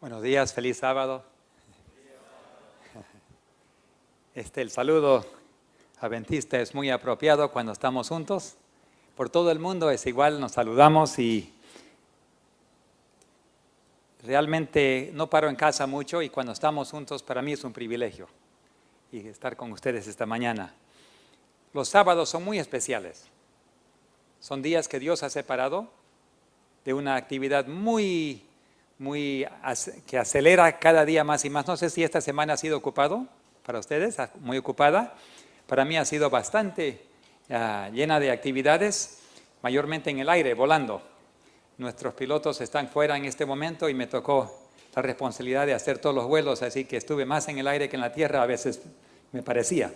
Buenos días, feliz sábado. El saludo adventista es muy apropiado cuando estamos juntos. Por todo el mundo es igual, nos saludamos y realmente no paro en casa mucho y cuando estamos juntos para mí es un privilegio y estar con ustedes esta mañana. Los sábados son muy especiales. Son días que Dios ha separado de una actividad que acelera cada día más y más. No sé si esta semana ha sido ocupado para ustedes, muy ocupada. Para mí ha sido bastante llena de actividades, mayormente en el aire, volando. Nuestros pilotos están fuera en este momento y me tocó la responsabilidad de hacer todos los vuelos, así que estuve más en el aire que en la tierra, a veces me parecía.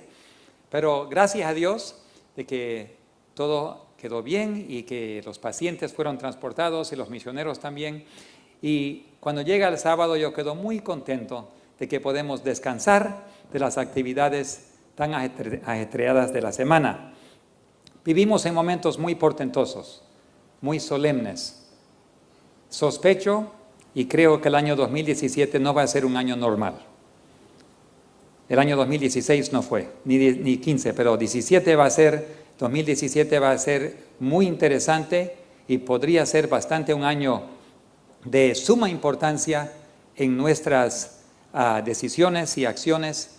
Pero gracias a Dios de que todo quedó bien y que los pacientes fueron transportados y los misioneros también. Y cuando llega el sábado yo quedo muy contento de que podemos descansar de las actividades tan ajetreadas de la semana. Vivimos en momentos muy portentosos, muy solemnes. Sospecho y creo que el año 2017 no va a ser un año normal. El año 2016 no fue, ni 15, pero 2017 va a ser muy interesante y podría ser bastante un año de suma importancia en nuestras decisiones y acciones,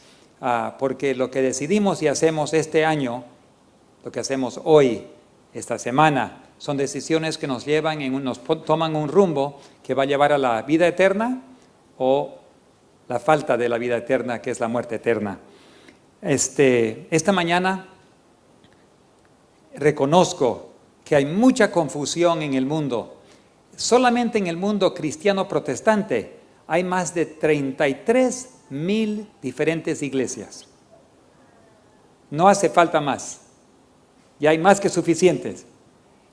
porque lo que decidimos y hacemos este año, lo que hacemos hoy, esta semana, son decisiones que nos llevan, toman un rumbo que va a llevar a la vida eterna o la falta de la vida eterna, que es la muerte eterna. Esta mañana reconozco que hay mucha confusión en el mundo. Solamente en el mundo cristiano protestante hay más de 33,000 diferentes iglesias. No hace falta más. Ya hay más que suficientes.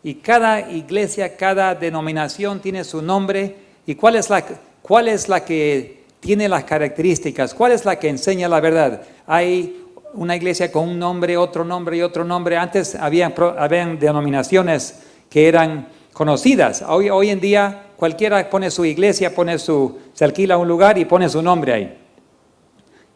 Y cada iglesia, cada denominación tiene su nombre. ¿Y cuál es la que tiene las características? ¿Cuál es la que enseña la verdad? Hay una iglesia con un nombre, otro nombre y otro nombre. Antes habían denominaciones que eran conocidas. Hoy en día cualquiera pone su iglesia, se alquila un lugar y pone su nombre ahí.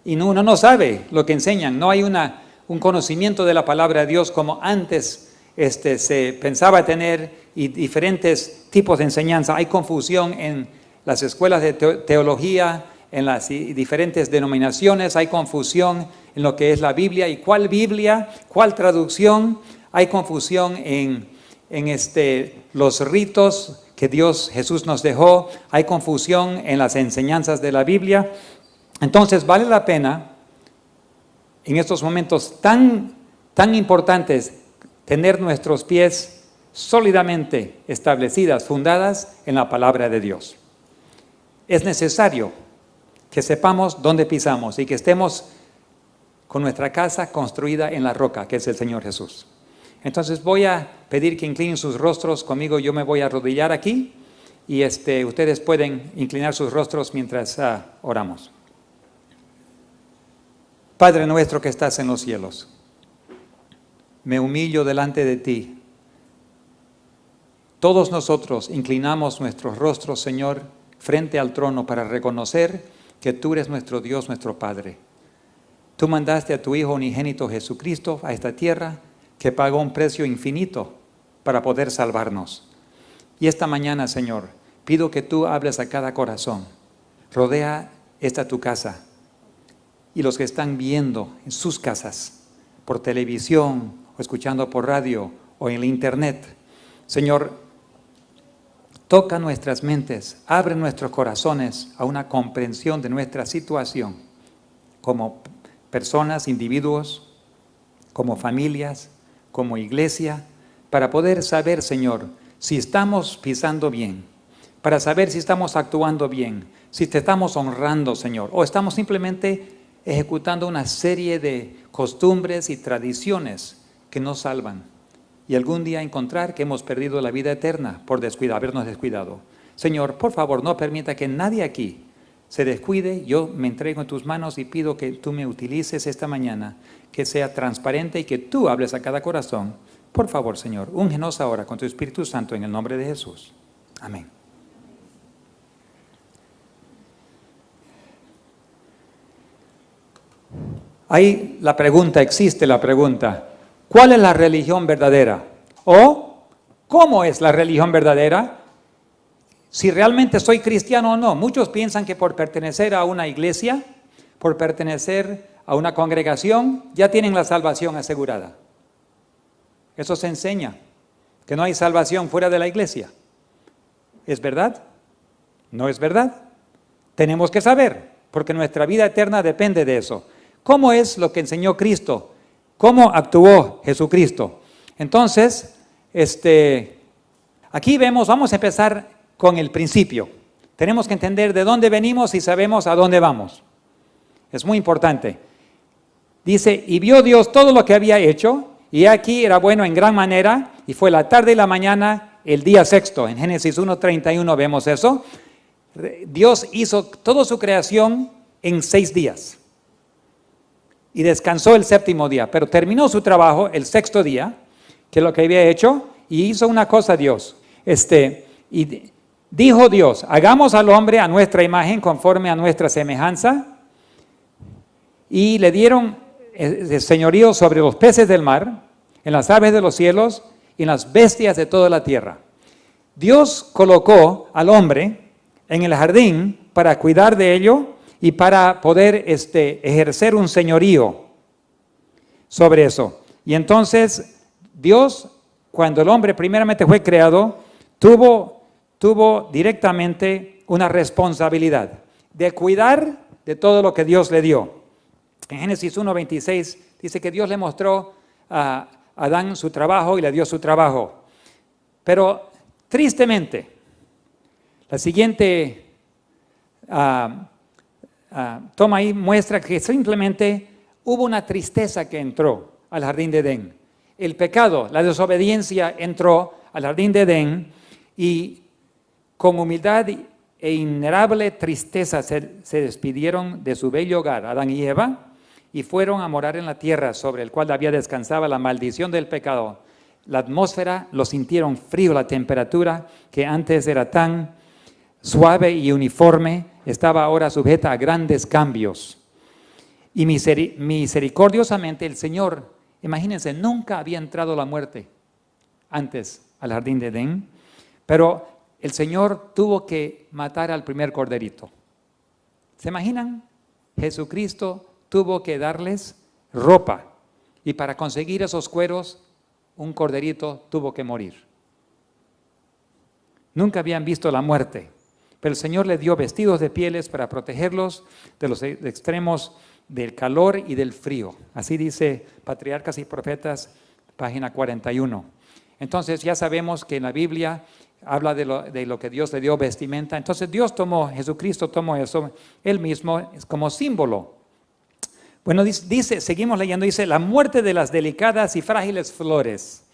Y uno no sabe lo que enseñan. No hay un conocimiento de la palabra de Dios como antes se pensaba tener, y diferentes tipos de enseñanza. Hay confusión en las escuelas de teología, en las diferentes denominaciones. Hay confusión en lo que es la Biblia y cuál Biblia, cuál traducción. Hay confusión en los ritos que Jesús nos dejó. Hay confusión en las enseñanzas de la Biblia. Entonces vale la pena en estos momentos tan importantes tener nuestros pies sólidamente establecidas, fundadas en la palabra de Dios. Es necesario que sepamos dónde pisamos y que estemos con nuestra casa construida en la roca, que es el Señor Jesús. Entonces voy a pedir que inclinen sus rostros conmigo. Yo me voy a arrodillar aquí y ustedes pueden inclinar sus rostros mientras oramos. Padre nuestro que estás en los cielos, me humillo delante de ti. Todos nosotros inclinamos nuestros rostros, Señor, frente al trono para reconocer que tú eres nuestro Dios, nuestro Padre. Tú mandaste a tu Hijo unigénito Jesucristo a esta tierra, que pagó un precio infinito para poder salvarnos. Y esta mañana, Señor, pido que tú hables a cada corazón. Rodea tu casa y los que están viendo en sus casas, por televisión o escuchando por radio o en el internet. Señor, toca nuestras mentes, abre nuestros corazones a una comprensión de nuestra situación como personas, individuos, como familias, como iglesia, para poder saber, Señor, si estamos pisando bien, para saber si estamos actuando bien, si te estamos honrando, Señor, o estamos simplemente ejecutando una serie de costumbres y tradiciones que nos salvan. Y algún día encontrar que hemos perdido la vida eterna por habernos descuidado. Señor, por favor, no permita que nadie aquí se descuide. Yo me entrego en tus manos y pido que tú me utilices esta mañana, que sea transparente y que tú hables a cada corazón. Por favor, Señor, úngenos ahora con tu Espíritu Santo en el nombre de Jesús. Amén. Ahí la pregunta, existe la pregunta, ¿cuál es la religión verdadera? O, ¿cómo es la religión verdadera? Si realmente soy cristiano o no. Muchos piensan que por pertenecer a una iglesia, por pertenecer a una congregación, ya tienen la salvación asegurada. Eso se enseña, que no hay salvación fuera de la iglesia. ¿Es verdad? No es verdad. Tenemos que saber, porque nuestra vida eterna depende de eso. ¿Cómo es lo que enseñó Cristo? ¿Cómo actuó Jesucristo? Entonces, aquí vemos, vamos a empezar con el principio. Tenemos que entender de dónde venimos y sabemos a dónde vamos. Es muy importante. Dice, y vio Dios todo lo que había hecho, y aquí era bueno en gran manera, y fue la tarde y la mañana, el día sexto. En Génesis 1:31 vemos eso. Dios hizo toda su creación en 6 días. Y descansó el séptimo día, pero terminó su trabajo el sexto día, que es lo que había hecho, y hizo una cosa Dios. Y dijo Dios, hagamos al hombre a nuestra imagen, conforme a nuestra semejanza, y le dieron señorío sobre los peces del mar, en las aves de los cielos y en las bestias de toda la tierra. Dios colocó al hombre en el jardín para cuidar de ello y para poder ejercer un señorío sobre eso. Y entonces Dios, cuando el hombre primeramente fue creado, tuvo directamente una responsabilidad de cuidar de todo lo que Dios le dio. En Génesis 1:26 dice que Dios le mostró a Adán su trabajo y le dio su trabajo. Pero tristemente, la siguiente toma ahí muestra que simplemente hubo una tristeza que entró al jardín de Edén. El pecado, la desobediencia entró al jardín de Edén y con humildad e innegable tristeza se despidieron de su bello hogar, Adán y Eva, y fueron a morar en la tierra sobre el cual había descansado la maldición del pecado. La atmósfera lo sintieron frío, la temperatura que antes era tan suave y uniforme, estaba ahora sujeta a grandes cambios. Y misericordiosamente el Señor, imagínense, nunca había entrado la muerte antes al jardín de Edén, pero el Señor tuvo que matar al primer corderito. ¿Se imaginan? Jesucristo tuvo que darles ropa y para conseguir esos cueros, un corderito tuvo que morir. Nunca habían visto la muerte, pero el Señor les dio vestidos de pieles para protegerlos de los extremos del calor y del frío. Así dice Patriarcas y Profetas, página 41. Entonces ya sabemos que en la Biblia habla de lo que Dios le dio vestimenta. Entonces Jesucristo tomó eso, Él mismo, como símbolo. Bueno, dice, seguimos leyendo, dice, la muerte de las delicadas y frágiles flores.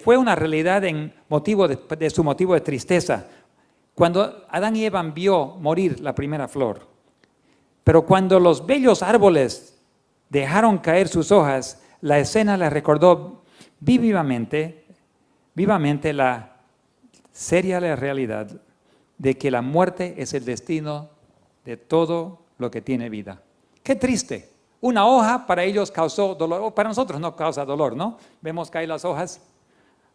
Fue una realidad en motivo de su motivo de tristeza. Cuando Adán y Eva vio morir la primera flor, pero cuando los bellos árboles dejaron caer sus hojas, la escena les recordó vivamente la seria realidad de que la muerte es el destino de todo lo que tiene vida. Qué triste. Una hoja para ellos causó dolor, para nosotros no causa dolor, ¿no? Vemos caer las hojas,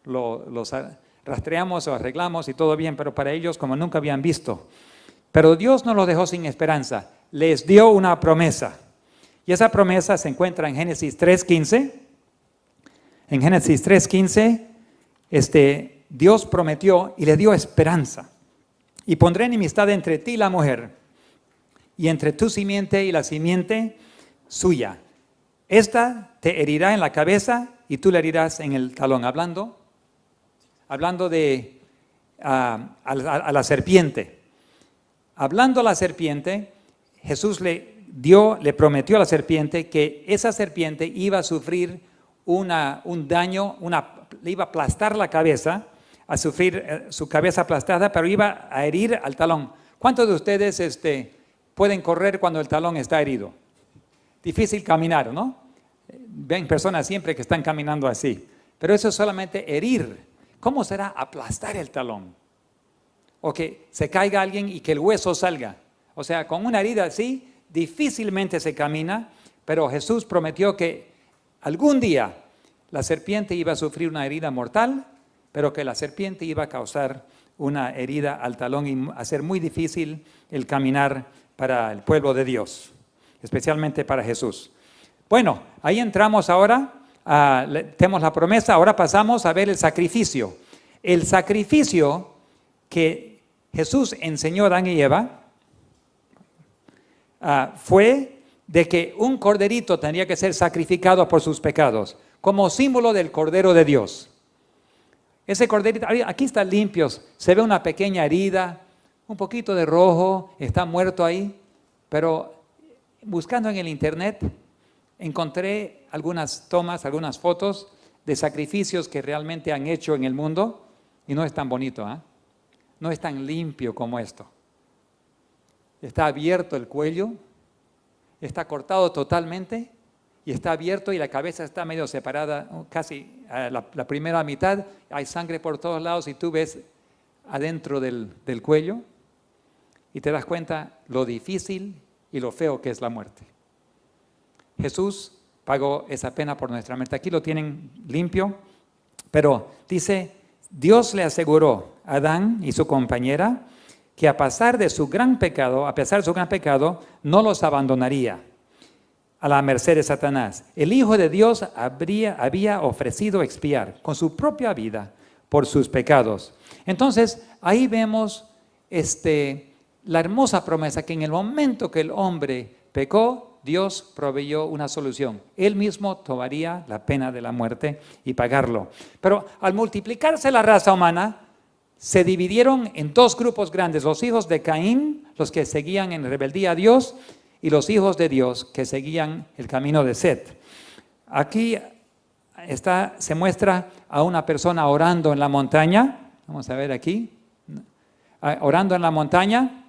los rastreamos o arreglamos y todo bien, pero para ellos como nunca habían visto. Pero Dios no los dejó sin esperanza, les dio una promesa. Y esa promesa se encuentra en Génesis 3:15. En Génesis 3:15, Dios prometió y le dio esperanza. Y pondré enemistad entre ti y la mujer, y entre tu simiente y la simiente suya. Esta te herirá en la cabeza y tú le herirás en el talón. Hablando de a la serpiente. Hablando a la serpiente, Jesús le prometió a la serpiente que esa serpiente iba a sufrir un daño, le iba a aplastar la cabeza, a sufrir su cabeza aplastada, pero iba a herir al talón. ¿Cuántos de ustedes pueden correr cuando el talón está herido? Difícil caminar, ¿no? Ven personas siempre que están caminando así. Pero eso es solamente herir. ¿Cómo será aplastar el talón? O que se caiga alguien y que el hueso salga. O sea, con una herida así, difícilmente se camina, pero Jesús prometió que algún día la serpiente iba a sufrir una herida mortal, pero que la serpiente iba a causar una herida al talón y hacer muy difícil el caminar para el pueblo de Dios, especialmente para Jesús. Bueno, ahí entramos ahora, tenemos la promesa, ahora pasamos a ver el sacrificio. El sacrificio que Jesús enseñó a Adán y Eva fue de que un corderito tenía que ser sacrificado por sus pecados, como símbolo del Cordero de Dios. Ese corderito, aquí está limpio, se ve una pequeña herida, un poquito de rojo, está muerto ahí, pero buscando en el internet encontré algunas tomas, algunas fotos de sacrificios que realmente han hecho en el mundo y no es tan bonito, no es tan limpio como esto. Está abierto el cuello, está cortado totalmente y está abierto y la cabeza está medio separada, casi la primera mitad, hay sangre por todos lados y tú ves adentro del cuello y te das cuenta lo difícil y lo feo que es la muerte. Jesús pagó esa pena por nuestra muerte. Aquí lo tienen limpio, pero dice, Dios le aseguró a Adán y su compañera que a pesar de su gran pecado, no los abandonaría a la merced de Satanás. El Hijo de Dios había ofrecido expiar con su propia vida por sus pecados. Entonces, ahí vemos la hermosa promesa que en el momento que el hombre pecó, Dios proveyó una solución. Él mismo tomaría la pena de la muerte y pagarlo. Pero al multiplicarse la raza humana, se dividieron en dos grupos grandes, los hijos de Caín, los que seguían en rebeldía a Dios, y los hijos de Dios que seguían el camino de Set. Aquí se muestra a una persona orando en la montaña, vamos a ver aquí, orando en la montaña,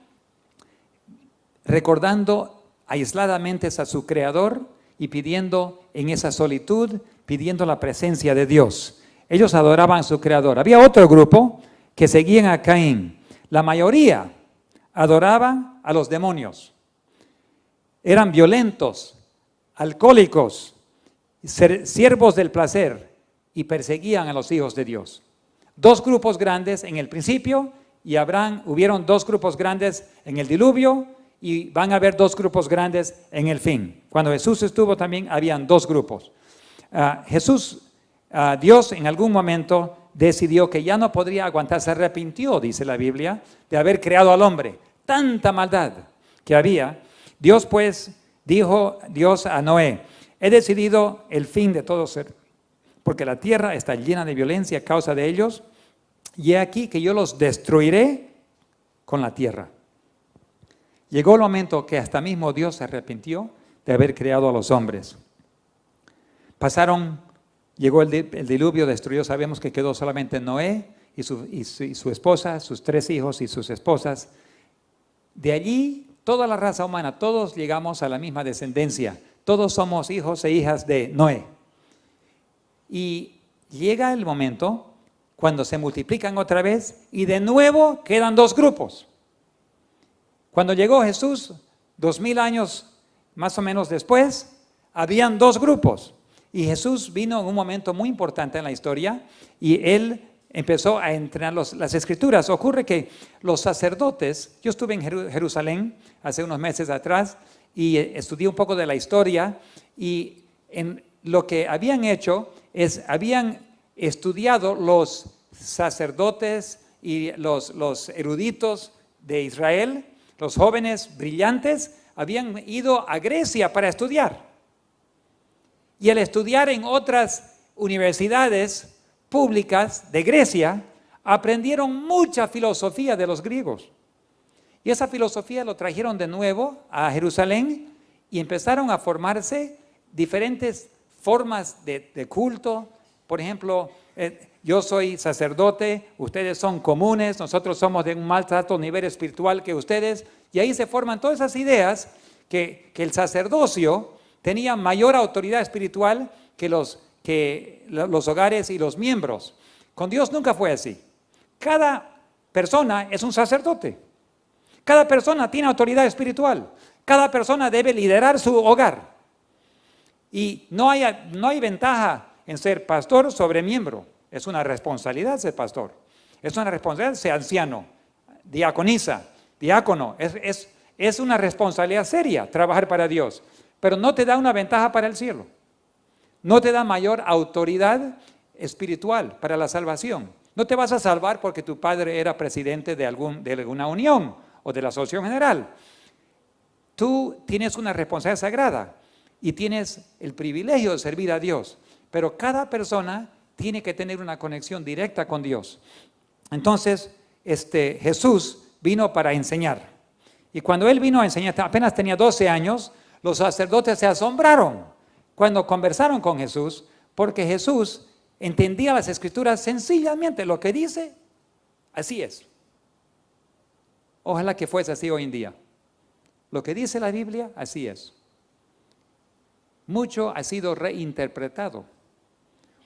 recordando aisladamente a su Creador y pidiendo en esa solitud, pidiendo la presencia de Dios. Ellos adoraban a su Creador. Había otro grupo que seguían a Caín. La mayoría adoraban a los demonios. Eran violentos, alcohólicos, siervos del placer y perseguían a los hijos de Dios. Dos grupos grandes en el principio y hubieron dos grupos grandes en el diluvio y van a haber dos grupos grandes en el fin. Cuando Jesús estuvo también habían dos grupos. Dios en algún momento decidió que ya no podría aguantar, se arrepintió, dice la Biblia, de haber creado al hombre. Tanta maldad que había. Dios pues dijo a Noé, he decidido el fin de todo ser, porque la tierra está llena de violencia a causa de ellos, y he aquí que yo los destruiré con la tierra. Llegó el momento que hasta mismo Dios se arrepintió de haber creado a los hombres. Llegó el diluvio, destruyó, sabemos que quedó solamente Noé y su esposa, sus 3 hijos y sus esposas. De allí, toda la raza humana, todos llegamos a la misma descendencia. Todos somos hijos e hijas de Noé. Y llega el momento cuando se multiplican otra vez y de nuevo quedan 2 grupos. Cuando llegó Jesús, 2000 años más o menos después, habían 2 grupos. Y Jesús vino en un momento muy importante en la historia y Él empezó a entrenar las Escrituras. Ocurre que los sacerdotes, yo estuve en Jerusalén hace unos meses atrás y estudié un poco de la historia y lo que habían hecho es, habían estudiado los sacerdotes y los eruditos de Israel, los jóvenes brillantes, habían ido a Grecia para estudiar. Y al estudiar en otras universidades públicas de Grecia, aprendieron mucha filosofía de los griegos. Y esa filosofía lo trajeron de nuevo a Jerusalén y empezaron a formarse diferentes formas de culto. Por ejemplo, yo soy sacerdote, ustedes son comunes, nosotros somos de un más alto nivel espiritual que ustedes. Y ahí se forman todas esas ideas que el sacerdocio tenía mayor autoridad espiritual que los hogares y los miembros. Con Dios nunca fue así. Cada persona es un sacerdote. Cada persona tiene autoridad espiritual. Cada persona debe liderar su hogar. Y no hay ventaja en ser pastor sobre miembro. Es una responsabilidad ser pastor. Es una responsabilidad ser anciano, diaconisa, diácono. Es una responsabilidad seria trabajar para Dios. Pero no te da una ventaja para el cielo. No te da mayor autoridad espiritual para la salvación. No te vas a salvar porque tu padre era presidente de alguna unión o de la asociación general. Tú tienes una responsabilidad sagrada y tienes el privilegio de servir a Dios. Pero cada persona tiene que tener una conexión directa con Dios. Entonces, Jesús vino para enseñar. Y cuando Él vino a enseñar, apenas tenía 12 años, los sacerdotes se asombraron cuando conversaron con Jesús, porque Jesús entendía las Escrituras sencillamente. Lo que dice, así es. Ojalá que fuese así hoy en día. Lo que dice la Biblia, así es. Mucho ha sido reinterpretado.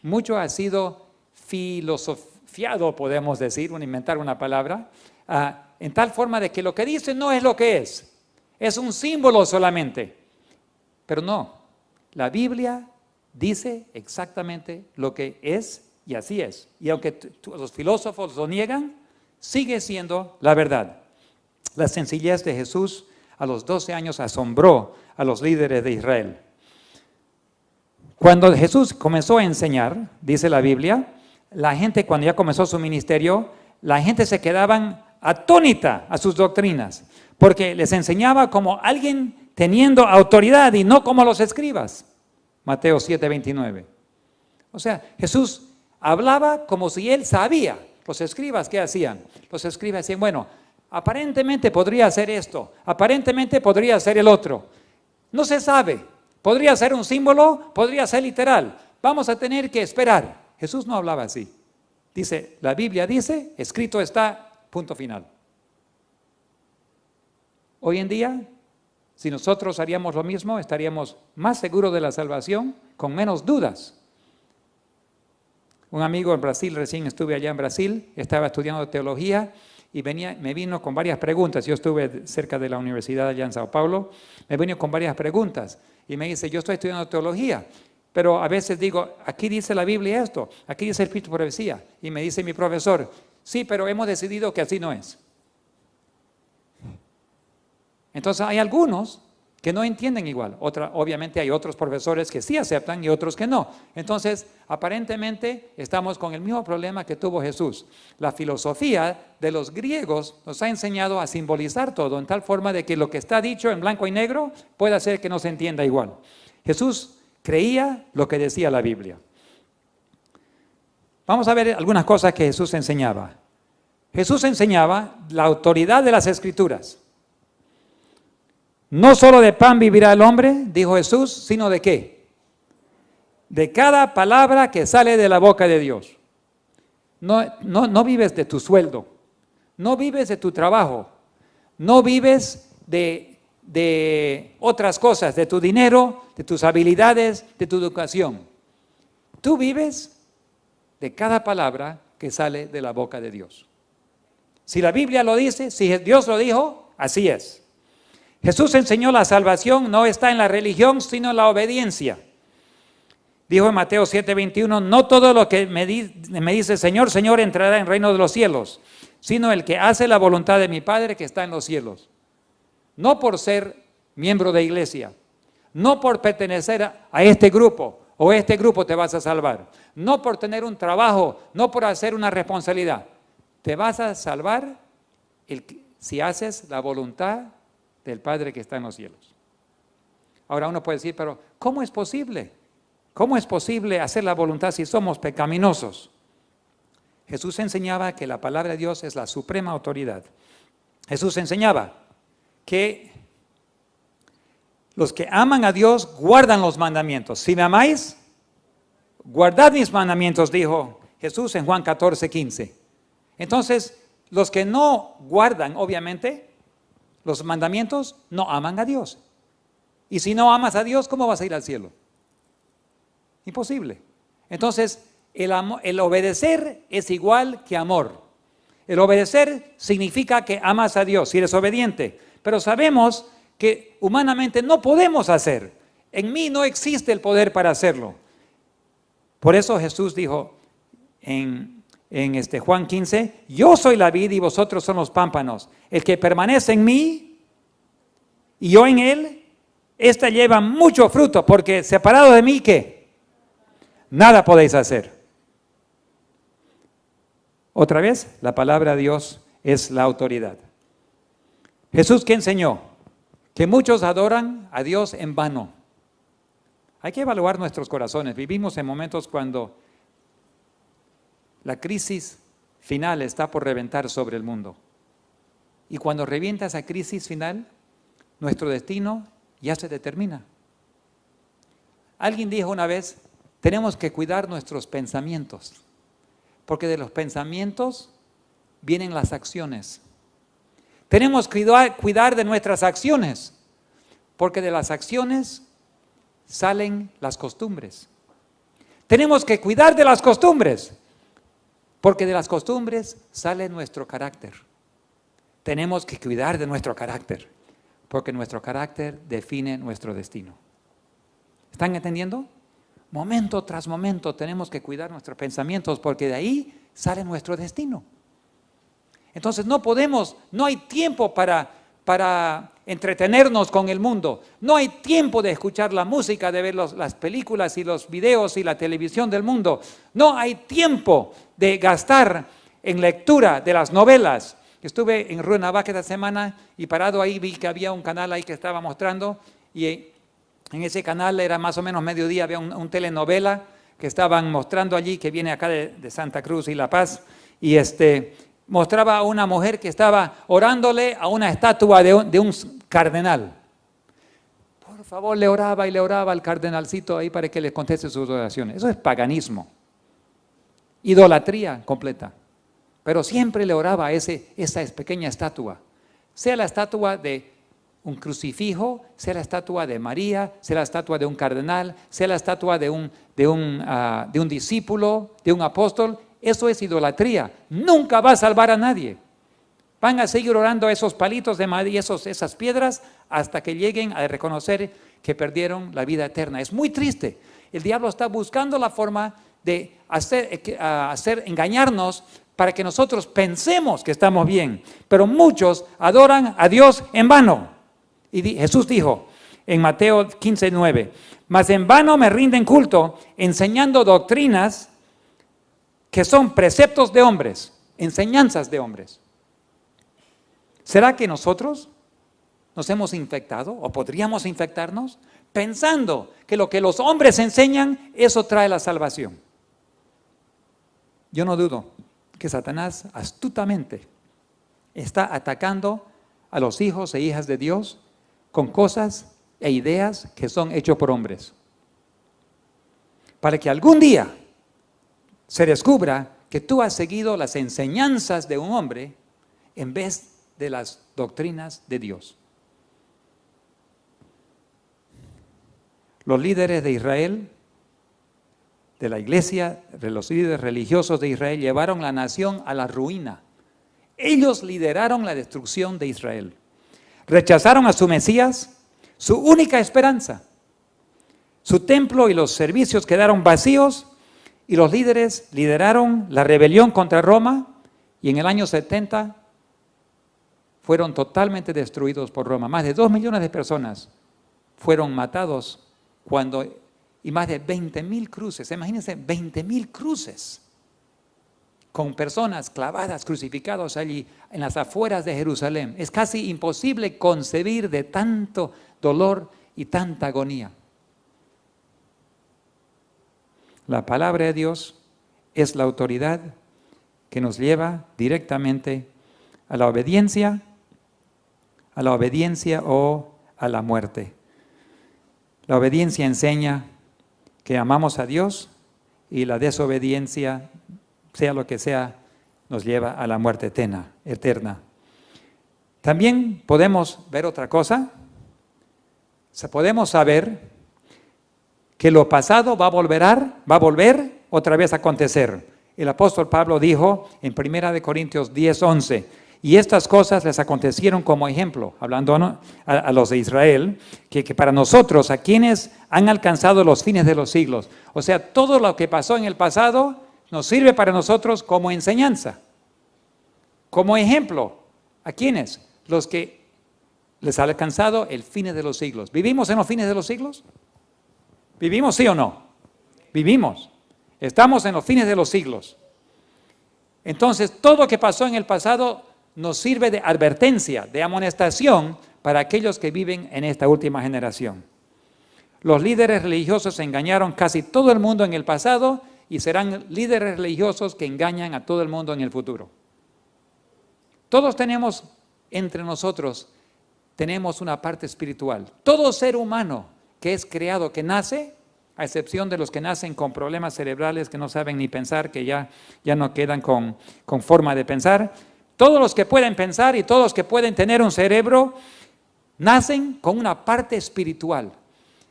Mucho ha sido filosofiado, podemos decir, inventar una palabra, en tal forma de que lo que dice no es lo que es un símbolo solamente. Pero no, la Biblia dice exactamente lo que es y así es. Y aunque los filósofos lo niegan, sigue siendo la verdad. La sencillez de Jesús a los 12 años asombró a los líderes de Israel. Cuando Jesús comenzó a enseñar, dice la Biblia, la gente cuando ya comenzó su ministerio, la gente se quedaban atónita a sus doctrinas, porque les enseñaba como alguien teniendo autoridad y no como los escribas. Mateo 7:29. O sea, Jesús hablaba como si Él sabía. Los escribas, ¿qué hacían? Los escribas decían, bueno, aparentemente podría ser esto, aparentemente podría ser el otro. No se sabe. Podría ser un símbolo, podría ser literal. Vamos a tener que esperar. Jesús no hablaba así. Dice, la Biblia dice, escrito está, punto final. Hoy en día, si nosotros haríamos lo mismo, estaríamos más seguros de la salvación, con menos dudas. Un amigo en Brasil, recién estuve allá en Brasil, estaba estudiando teología y me vino con varias preguntas. Yo estuve cerca de la universidad allá en Sao Paulo, me vino con varias preguntas y me dice, yo estoy estudiando teología, pero a veces digo, aquí dice la Biblia esto, aquí dice el Espíritu de profecía. Y me dice mi profesor, sí, pero hemos decidido que así no es. Entonces hay algunos que no entienden igual. Obviamente hay otros profesores que sí aceptan y otros que no. Entonces, aparentemente estamos con el mismo problema que tuvo Jesús. La filosofía de los griegos nos ha enseñado a simbolizar todo en tal forma de que lo que está dicho en blanco y negro puede hacer que no se entienda igual. Jesús creía lo que decía la Biblia. Vamos a ver algunas cosas que Jesús enseñaba. Jesús enseñaba la autoridad de las Escrituras. No solo de pan vivirá el hombre, dijo Jesús, sino ¿de qué? De cada palabra que sale de la boca de Dios. No vives de tu sueldo, no vives de tu trabajo, no vives de otras cosas, de tu dinero, de tus habilidades, de tu educación. Tú vives de cada palabra que sale de la boca de Dios. Si la Biblia lo dice, si Dios lo dijo, así es. Jesús enseñó la salvación no está en la religión, sino en la obediencia. Dijo en Mateo 7:21, no todo lo que me dice Señor, Señor entrará en el reino de los cielos, sino el que hace la voluntad de mi Padre que está en los cielos. No por ser miembro de iglesia, no por pertenecer a este grupo o este grupo te vas a salvar, no por tener un trabajo, no por hacer una responsabilidad. Te vas a salvar si haces la voluntad del Padre que está en los cielos. Ahora uno puede decir, pero ¿cómo es posible? ¿Cómo es posible hacer la voluntad si somos pecaminosos? Jesús enseñaba que la palabra de Dios es la suprema autoridad. Jesús enseñaba que los que aman a Dios guardan los mandamientos. Si me amáis, guardad mis mandamientos, dijo Jesús en Juan 14:15. Entonces, los que no guardan, obviamente, los mandamientos, no aman a Dios. Y si no amas a Dios, ¿cómo vas a ir al cielo? Imposible. Entonces, el obedecer es igual que amor. El obedecer significa que amas a Dios, si eres obediente. Pero sabemos que humanamente no podemos hacer. En mí no existe el poder para hacerlo. Por eso Jesús dijo en Juan 15, yo soy la vid y vosotros son los pámpanos. El que permanece en mí y yo en él, éste lleva mucho fruto, porque separado de mí, ¿qué? Nada podéis hacer. Otra vez, la palabra de Dios es la autoridad. Jesús, ¿qué enseñó? Que muchos adoran a Dios en vano. Hay que evaluar nuestros corazones. Vivimos en momentos cuando la crisis final está por reventar sobre el mundo. Y cuando revienta esa crisis final, nuestro destino ya se determina. Alguien dijo una vez, tenemos que cuidar nuestros pensamientos, porque de los pensamientos vienen las acciones. Tenemos que cuidar de nuestras acciones, porque de las acciones salen las costumbres. Tenemos que cuidar de las costumbres, porque de las costumbres sale nuestro carácter. Tenemos que cuidar de nuestro carácter, porque nuestro carácter define nuestro destino. ¿Están entendiendo? Momento tras momento tenemos que cuidar nuestros pensamientos, porque de ahí sale nuestro destino. Entonces no hay tiempo para entretenernos con el mundo. No hay tiempo de escuchar la música, de ver las películas y los videos y la televisión del mundo. No hay tiempo de gastar en lectura de las novelas. Estuve en Ruenavaca esta semana y parado ahí vi que había un canal ahí que estaba mostrando, y en ese canal era más o menos mediodía, había un telenovela que estaban mostrando allí, que viene acá de Santa Cruz y La Paz, y mostraba a una mujer que estaba orándole a una estatua de un cardenal. Por favor, le oraba y le oraba al cardenalcito ahí para que le conteste sus oraciones. Eso es paganismo, idolatría completa. Pero siempre le oraba a esa pequeña estatua, sea la estatua de un crucifijo, sea la estatua de María, sea la estatua de un cardenal, sea la estatua de un discípulo, de un apóstol. Eso es idolatría. Nunca va a salvar a nadie. Van a seguir orando a esos palitos de madera y esas piedras hasta que lleguen a reconocer que perdieron la vida eterna. Es muy triste. El diablo está buscando la forma de engañarnos para que nosotros pensemos que estamos bien. Pero muchos adoran a Dios en vano. Y Jesús dijo en Mateo 15:9, mas en vano me rinden culto enseñando doctrinas que son preceptos de hombres, enseñanzas de hombres. ¿Será que nosotros nos hemos infectado o podríamos infectarnos pensando que lo que los hombres enseñan, eso trae la salvación? Yo no dudo que Satanás astutamente está atacando a los hijos e hijas de Dios con cosas e ideas que son hechos por hombres, para que algún día se descubra que tú has seguido las enseñanzas de un hombre en vez de las doctrinas de Dios. Los líderes de Israel, de la iglesia, de los líderes religiosos de Israel, llevaron la nación a la ruina. Ellos lideraron la destrucción de Israel. Rechazaron a su Mesías, su única esperanza. Su templo y los servicios quedaron vacíos, y los líderes lideraron la rebelión contra Roma, y en el año 70 fueron totalmente destruidos por Roma. Más de 2 millones de personas fueron matados y más de 20,000 cruces. Imagínense, 20,000 cruces con personas clavadas, crucificados allí en las afueras de Jerusalén. Es casi imposible concebir de tanto dolor y tanta agonía. La palabra de Dios es la autoridad que nos lleva directamente a la obediencia o a la muerte. La obediencia enseña que amamos a Dios, y la desobediencia, sea lo que sea, nos lleva a la muerte eterna. También podemos ver otra cosa. Podemos saber que lo pasado va a volver otra vez a acontecer. El apóstol Pablo dijo en 1 Corintios 10:11, Y estas cosas les acontecieron como ejemplo, hablando a los de Israel, que para nosotros, a quienes han alcanzado los fines de los siglos. O sea, todo lo que pasó en el pasado nos sirve para nosotros como enseñanza, como ejemplo. ¿A quiénes? Los que les ha alcanzado el fines de los siglos. ¿Vivimos en los fines de los siglos? ¿Vivimos, sí o no? Vivimos. Estamos en los fines de los siglos. Entonces, todo lo que pasó en el pasado nos sirve de advertencia, de amonestación para aquellos que viven en esta última generación. Los líderes religiosos engañaron casi todo el mundo en el pasado y serán líderes religiosos que engañan a todo el mundo en el futuro. Todos tenemos entre nosotros, tenemos una parte espiritual. Todo ser humano que es creado, que nace, a excepción de los que nacen con problemas cerebrales que no saben ni pensar, que ya no quedan con forma de pensar. Todos los que pueden pensar y todos los que pueden tener un cerebro, nacen con una parte espiritual.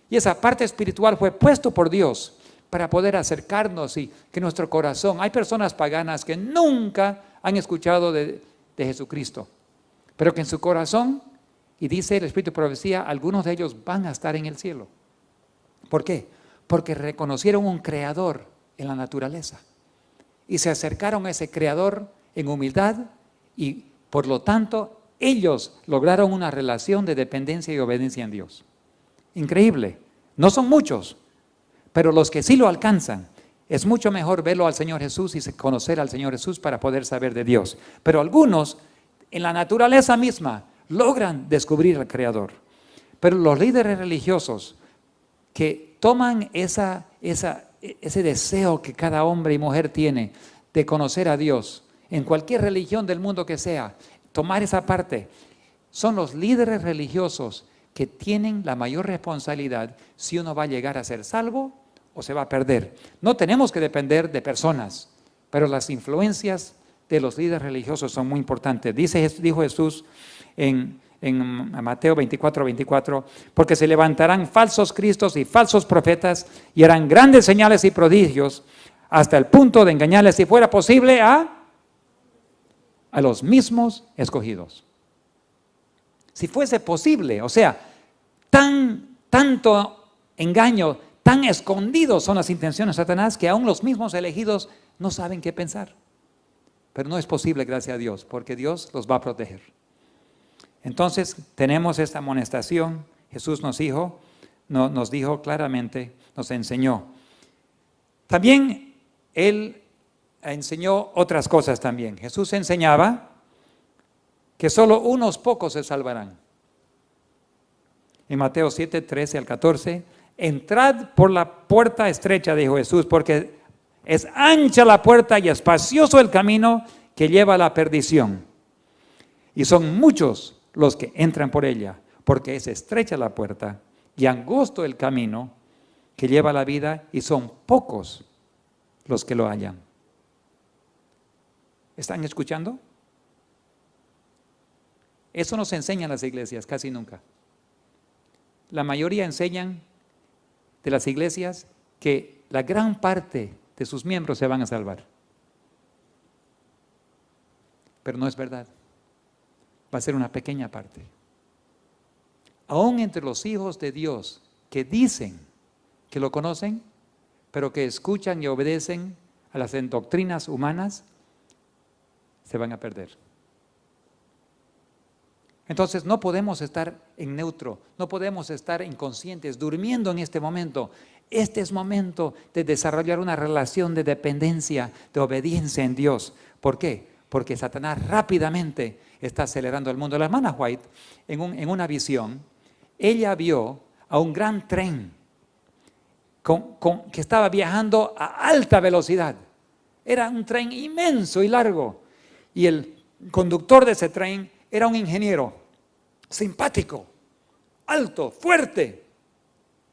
Y esa parte espiritual fue puesto por Dios para poder acercarnos y que nuestro corazón, hay personas paganas que nunca han escuchado de Jesucristo, pero que en su corazón, y dice el Espíritu de Profecía, algunos de ellos van a estar en el cielo. ¿Por qué? Porque reconocieron un creador en la naturaleza y se acercaron a ese creador en humildad y por lo tanto ellos lograron una relación de dependencia y obediencia en Dios. Increíble. No son muchos, pero los que sí lo alcanzan, es mucho mejor verlo al Señor Jesús y conocer al Señor Jesús para poder saber de Dios. Pero algunos en la naturaleza misma logran descubrir al Creador. Pero los líderes religiosos que toman ese deseo que cada hombre y mujer tiene de conocer a Dios, en cualquier religión del mundo que sea, tomar esa parte, son los líderes religiosos que tienen la mayor responsabilidad si uno va a llegar a ser salvo o se va a perder. No tenemos que depender de personas, pero las influencias de los líderes religiosos son muy importantes. Dijo Jesús en Mateo 24, porque se levantarán falsos cristos y falsos profetas y harán grandes señales y prodigios hasta el punto de engañarles, si fuera posible, a los mismos escogidos. Si fuese posible, o sea, tanto engaño, tan escondidos son las intenciones de Satanás que aún los mismos elegidos no saben qué pensar. Pero no es posible, gracias a Dios, porque Dios los va a proteger. Entonces, tenemos esta amonestación. Jesús nos dijo claramente, nos enseñó. También Él enseñó otras cosas también. Jesús enseñaba que solo unos pocos se salvarán. En Mateo 7, 13 al 14, entrad por la puerta estrecha, dijo Jesús, porque es ancha la puerta y espacioso el camino que lleva a la perdición. Y son muchos los que entran por ella, porque es estrecha la puerta y angosto el camino que lleva a la vida, y son pocos los que lo hallan. ¿Están escuchando? Eso nos enseñan las iglesias casi nunca. La mayoría enseñan de las iglesias que la gran parte de sus miembros se van a salvar. Pero no es verdad. Va a ser una pequeña parte. Aún entre los hijos de Dios que dicen que lo conocen, pero que escuchan y obedecen a las doctrinas humanas, se van a perder. Entonces no podemos estar en neutro, no podemos estar inconscientes, durmiendo en este momento. Este es momento de desarrollar una relación de dependencia, de obediencia en Dios. ¿Por qué? Porque Satanás rápidamente está acelerando el mundo. La hermana White, en una visión, ella vio a un gran tren que estaba viajando a alta velocidad. Era un tren inmenso y largo. Y el conductor de ese tren era un ingeniero simpático, alto, fuerte.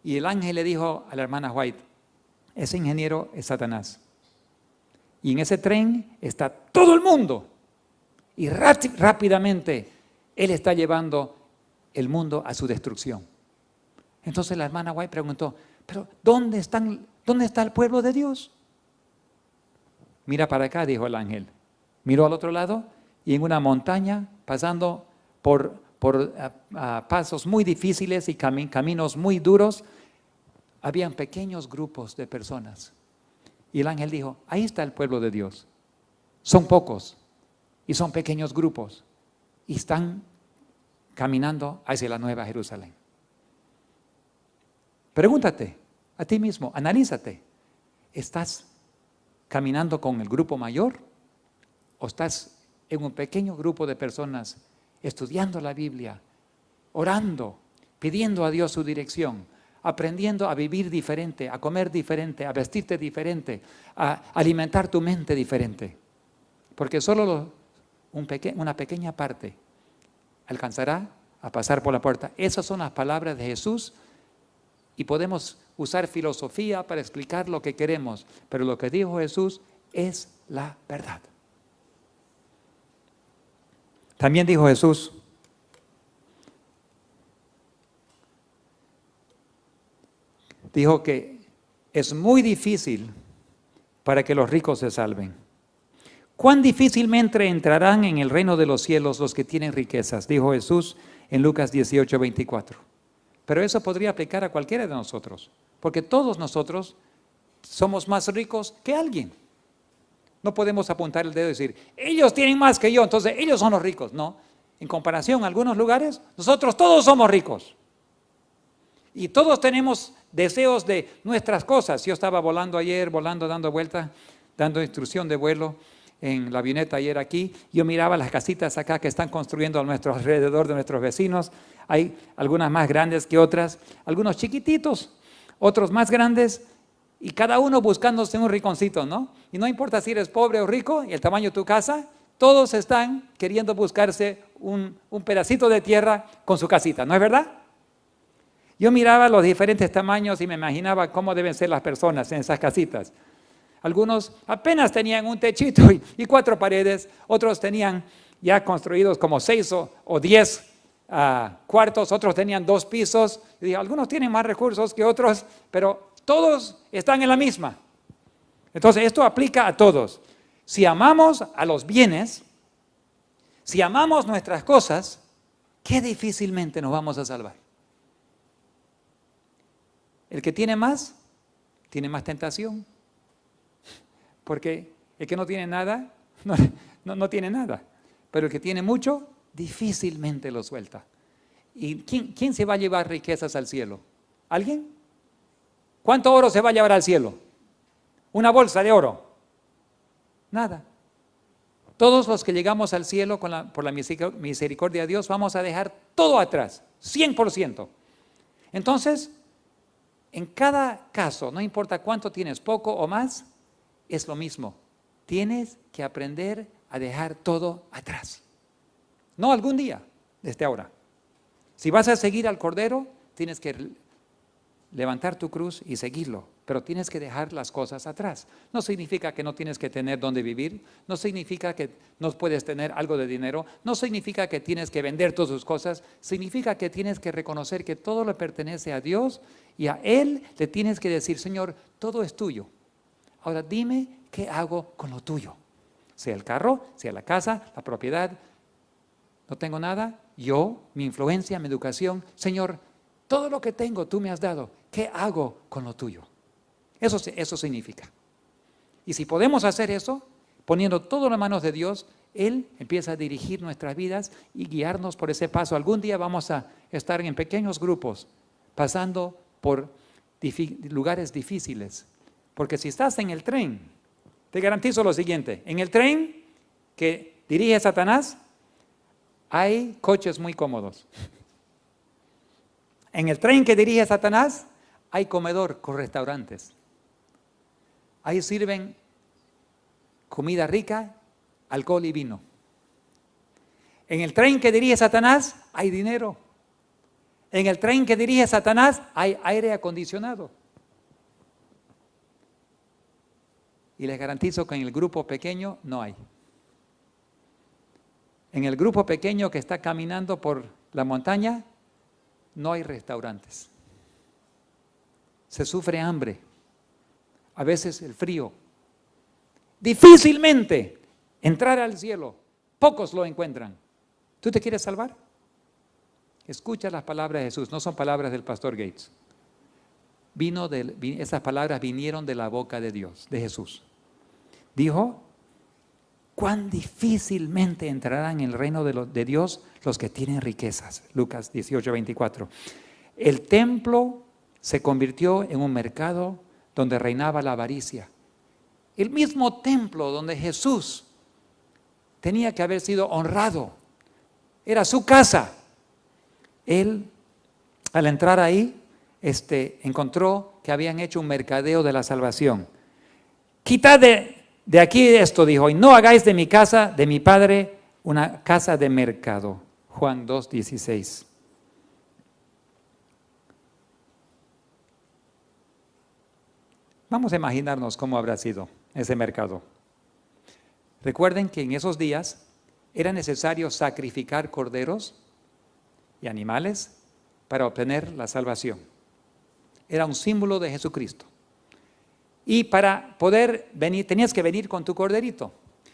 Y el ángel le dijo a la hermana White, ese ingeniero es Satanás. Y en ese tren está todo el mundo. Y rápidamente él está llevando el mundo a su destrucción. Entonces la hermana White preguntó, pero ¿dónde está el pueblo de Dios? Mira para acá, dijo el ángel. Miró al otro lado y en una montaña, pasando por pasos muy difíciles y caminos muy duros, habían pequeños grupos de personas. Y el ángel dijo, ahí está el pueblo de Dios. Son pocos y son pequeños grupos y están caminando hacia la Nueva Jerusalén. Pregúntate a ti mismo, analízate. ¿Estás caminando con el grupo mayor o estás en un pequeño grupo de personas estudiando la Biblia, orando, pidiendo a Dios su dirección, aprendiendo a vivir diferente, a comer diferente, a vestirte diferente, a alimentar tu mente diferente? Porque solo una pequeña parte alcanzará a pasar por la puerta. Esas son las palabras de Jesús y podemos usar filosofía para explicar lo que queremos, pero lo que dijo Jesús es la verdad. También dijo Jesús, dijo que es muy difícil para que los ricos se salven. ¿Cuán difícilmente entrarán en el reino de los cielos los que tienen riquezas? Dijo Jesús en Lucas 18:24. Pero eso podría aplicar a cualquiera de nosotros, porque todos nosotros somos más ricos que alguien. No podemos apuntar el dedo y decir, ellos tienen más que yo, entonces ellos son los ricos. No, en comparación a algunos lugares, nosotros todos somos ricos. Y todos tenemos deseos de nuestras cosas. Yo estaba volando ayer, dando vueltas, dando instrucción de vuelo en la avioneta ayer aquí. Yo miraba las casitas acá que están construyendo a nuestro alrededor de nuestros vecinos. Hay algunas más grandes que otras, algunos chiquititos, otros más grandes, y cada uno buscándose un rinconcito, ¿no? Y no importa si eres pobre o rico y el tamaño de tu casa, todos están queriendo buscarse un pedacito de tierra con su casita, ¿no es verdad? Yo miraba los diferentes tamaños y me imaginaba cómo deben ser las personas en esas casitas. Algunos apenas tenían un techito y 4 paredes, otros tenían ya construidos como 6 o 10 cuartos, otros tenían 2 pisos. Y dije, algunos tienen más recursos que otros, pero todos están en la misma. Entonces esto aplica a todos. Si amamos a los bienes, si amamos nuestras cosas, qué difícilmente nos vamos a salvar. El que tiene más tentación. Porque el que no tiene nada, no tiene nada. Pero el que tiene mucho, difícilmente lo suelta. ¿Y quién se va a llevar riquezas al cielo? ¿Alguien? ¿Cuánto oro se va a llevar al cielo? ¿Una bolsa de oro? Nada. Todos los que llegamos al cielo por la misericordia de Dios, vamos a dejar todo atrás, 100%. Entonces, en cada caso, no importa cuánto tienes, poco o más, es lo mismo. Tienes que aprender a dejar todo atrás. No algún día, desde ahora. Si vas a seguir al Cordero, tienes que levantar tu cruz y seguirlo, pero tienes que dejar las cosas atrás. No significa que no tienes que tener dónde vivir, no significa que no puedes tener algo de dinero, no significa que tienes que vender todas tus cosas, significa que tienes que reconocer que todo le pertenece a Dios y a Él le tienes que decir, Señor, todo es tuyo. Ahora dime qué hago con lo tuyo. Sea el carro, sea la casa, la propiedad. No tengo nada, yo, mi influencia, mi educación, Señor, todo lo que tengo tú me has dado. ¿Qué hago con lo tuyo? Eso significa. Y si podemos hacer eso, poniendo todo en las manos de Dios, Él empieza a dirigir nuestras vidas y guiarnos por ese paso. Algún día vamos a estar en pequeños grupos, pasando por lugares difíciles. Porque si estás en el tren, te garantizo lo siguiente, en el tren que dirige Satanás, hay coches muy cómodos. En el tren que dirige Satanás, hay comedor con restaurantes. Ahí sirven comida rica, alcohol y vino. En el tren que dirige Satanás, hay dinero. En el tren que dirige Satanás, hay aire acondicionado. Y les garantizo que en el grupo pequeño no hay. En el grupo pequeño que está caminando por la montaña, no hay restaurantes. Se sufre hambre, a veces el frío. Difícilmente entrar al cielo Pocos lo encuentran. ¿Tú te quieres salvar? Escucha las palabras de Jesús, no son palabras del pastor Gates. Esas palabras vinieron de la boca de Dios, de Jesús. Dijo, cuán difícilmente entrarán en el reino de Dios los que tienen riquezas. Lucas 18:24. El templo se convirtió en un mercado donde reinaba la avaricia. El mismo templo donde Jesús tenía que haber sido honrado, era su casa. Él, al entrar ahí, encontró que habían hecho un mercadeo de la salvación. Quitad de aquí esto, dijo, y no hagáis de mi casa, de mi Padre, una casa de mercado. Juan 2:16. Vamos a imaginarnos cómo habrá sido ese mercado. Recuerden que en esos días era necesario sacrificar corderos y animales para obtener la salvación. Era un símbolo de Jesucristo. Y para poder venir, tenías que venir con tu corderito.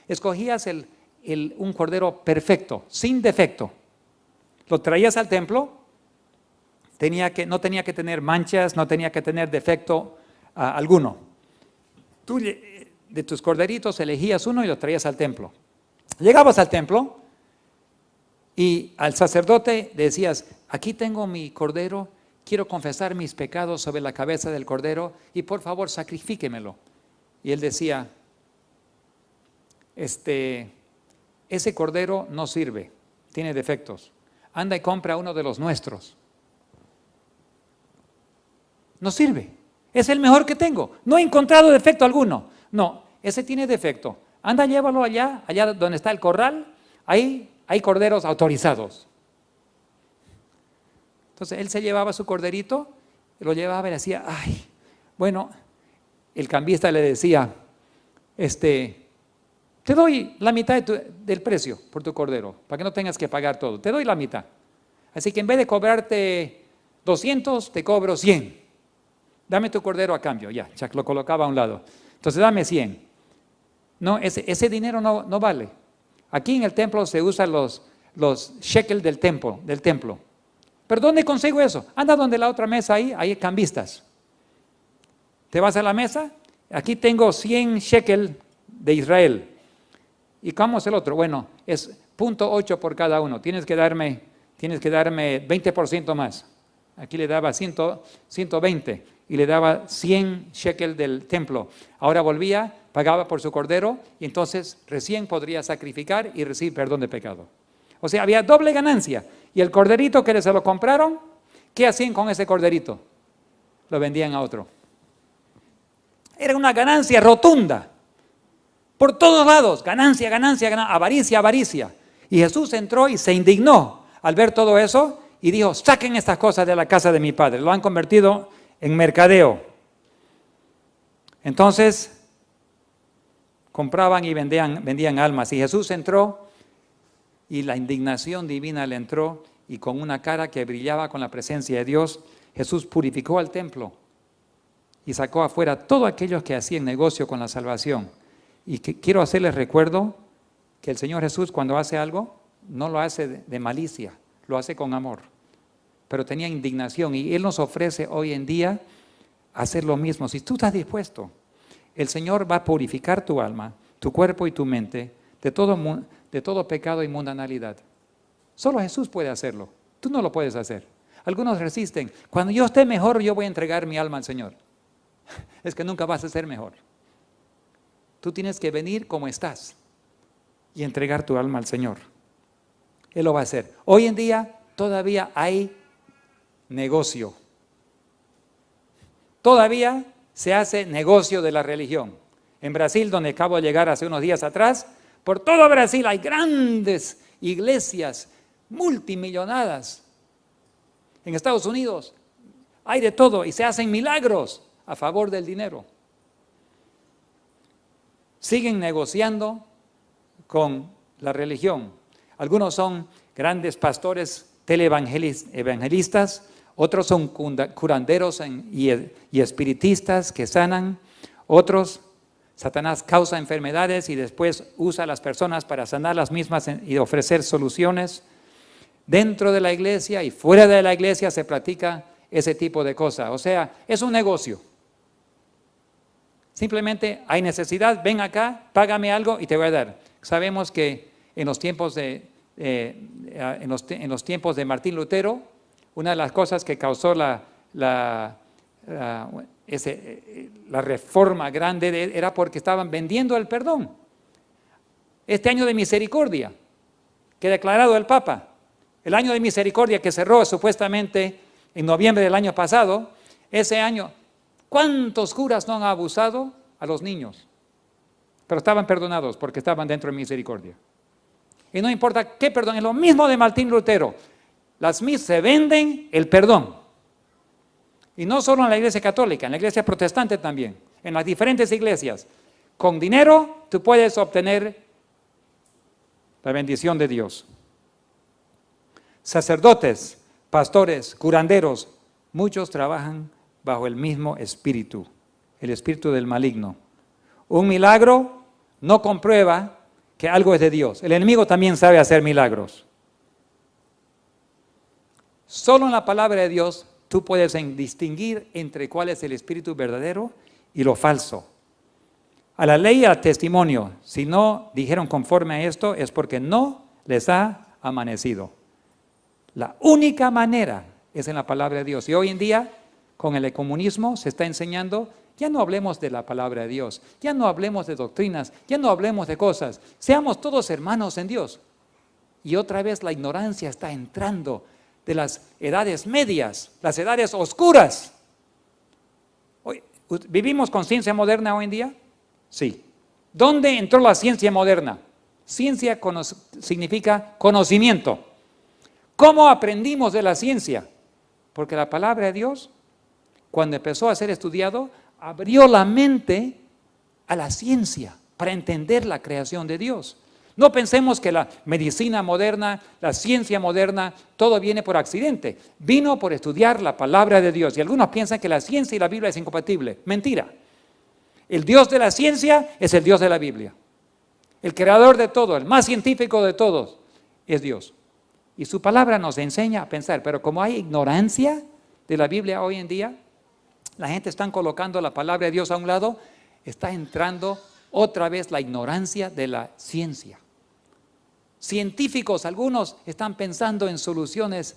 Escogías un cordero perfecto, sin defecto. Lo traías al templo, no tenía que tener manchas, no tenía que tener defecto alguno. Tú de tus corderitos elegías uno y lo traías al templo. Llegabas al templo y al sacerdote decías, aquí tengo mi cordero, quiero confesar mis pecados sobre la cabeza del cordero y por favor sacrifíquemelo. Y él decía, ese cordero no sirve, tiene defectos. Anda y compra uno de los nuestros. No sirve, es el mejor que tengo, no he encontrado defecto alguno. No, ese tiene defecto. Anda, llévalo allá donde está el corral, ahí hay corderos autorizados. Entonces él se llevaba su corderito, lo llevaba y decía, ay, bueno, el cambista le decía, te doy la mitad del precio por tu cordero, para que no tengas que pagar todo, te doy la mitad. Así que en vez de cobrarte 200, te cobro 100. Dame tu cordero a cambio, ya lo colocaba a un lado. Entonces dame 100. No, ese dinero no vale. Aquí en el templo se usan los shekel del templo. ¿Pero dónde consigo eso? Anda donde la otra mesa ahí hay cambistas. Te vas a la mesa, aquí tengo 100 shekel de Israel. ¿Y cómo es el otro? Bueno, es 0.8 por cada uno. Tienes que darme 20% más. Aquí le daba 120 y le daba 100 shekel del templo. Ahora volvía, pagaba por su cordero y entonces recién podría sacrificar y recibir perdón de pecado. O sea, había doble ganancia. Y el corderito que se lo compraron, ¿qué hacían con ese corderito? Lo vendían a otro. Era una ganancia rotunda. Por todos lados, ganancia, avaricia, avaricia. Y Jesús entró y se indignó al ver todo eso y dijo, saquen estas cosas de la casa de mi Padre. Lo han convertido en mercadeo. Entonces, compraban y vendían almas. Y Jesús entró y la indignación divina le entró y con una cara que brillaba con la presencia de Dios, Jesús purificó al templo y sacó afuera a todos aquellos que hacían negocio con la salvación. Y quiero hacerles recuerdo que el Señor Jesús cuando hace algo, no lo hace de malicia, lo hace con amor. Pero tenía indignación y Él nos ofrece hoy en día hacer lo mismo. Si tú estás dispuesto, el Señor va a purificar tu alma, tu cuerpo y tu mente de todo pecado y mundanalidad. Solo Jesús puede hacerlo, tú no lo puedes hacer. Algunos resisten, cuando yo esté mejor yo voy a entregar mi alma al Señor. Es que nunca vas a ser mejor. Tú tienes que venir como estás y entregar tu alma al Señor. Él lo va a hacer. Hoy en día todavía hay negocio. Todavía se hace negocio de la religión. En Brasil, donde acabo de llegar hace unos días atrás, por todo Brasil hay grandes iglesias multimillonadas. En Estados Unidos hay de todo y se hacen milagros a favor del dinero. Siguen negociando con la religión. Algunos son grandes pastores televangelistas, otros son curanderos y espiritistas que sanan, otros Satanás causa enfermedades y después usa a las personas para sanar las mismas y ofrecer soluciones. Dentro de la iglesia y fuera de la iglesia se practica ese tipo de cosas. O sea, es un negocio. Simplemente hay necesidad, ven acá, págame algo y te voy a dar. Sabemos que en los tiempos de Martín Lutero, una de las cosas que causó la reforma grande era porque estaban vendiendo el perdón. Este año de misericordia que ha declarado el Papa, el año de misericordia que cerró supuestamente en noviembre del año pasado, ese año, ¿cuántos curas no han abusado a los niños? Pero estaban perdonados porque estaban dentro de misericordia. Y no importa qué perdón, es lo mismo de Martín Lutero. Las misas se venden el perdón. Y no solo en la iglesia católica, en la iglesia protestante también, en las diferentes iglesias. Con dinero tú puedes obtener la bendición de Dios. Sacerdotes, pastores, curanderos, muchos trabajan bajo el mismo espíritu, el espíritu del maligno. Un milagro no comprueba que algo es de Dios. El enemigo también sabe hacer milagros. Solo en la palabra de Dios tú puedes distinguir entre cuál es el espíritu verdadero y lo falso. A la ley y al testimonio, si no dijeron conforme a esto, es porque no les ha amanecido. La única manera es en la palabra de Dios. Y hoy en día, con el comunismo, se está enseñando, ya no hablemos de la palabra de Dios, ya no hablemos de doctrinas, ya no hablemos de cosas, seamos todos hermanos en Dios. Y otra vez la ignorancia está entrando de las edades medias, las edades oscuras. Hoy, ¿vivimos con ciencia moderna hoy en día? Sí. ¿Dónde entró la ciencia moderna? Ciencia significa conocimiento. ¿Cómo aprendimos de la ciencia? Porque la palabra de Dios, cuando empezó a ser estudiado, abrió la mente a la ciencia para entender la creación de Dios. No pensemos que la medicina moderna, la ciencia moderna, todo viene por accidente. Vino por estudiar la palabra de Dios. Y algunos piensan que la ciencia y la Biblia es incompatible. Mentira. El Dios de la ciencia es el Dios de la Biblia. El creador de todo, el más científico de todos, es Dios. Y su palabra nos enseña a pensar. Pero como hay ignorancia de la Biblia hoy en día, la gente está colocando la palabra de Dios a un lado, está entrando otra vez la ignorancia de la ciencia. Científicos, algunos están pensando en soluciones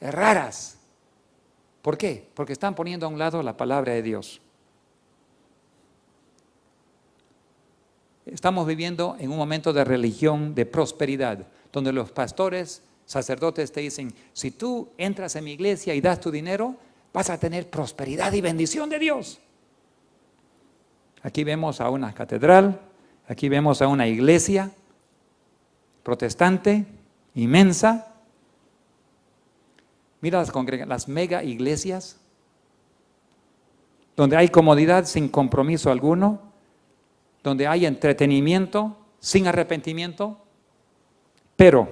raras. ¿Por qué? Porque están poniendo a un lado la palabra de Dios. Estamos viviendo en un momento de religión, de prosperidad, donde los pastores, sacerdotes te dicen, si tú entras en mi iglesia y das tu dinero, vas a tener prosperidad y bendición de Dios. Aquí vemos a una catedral, aquí vemos a una iglesia protestante, inmensa. Mira las mega iglesias, donde hay comodidad sin compromiso alguno, donde hay entretenimiento sin arrepentimiento. Pero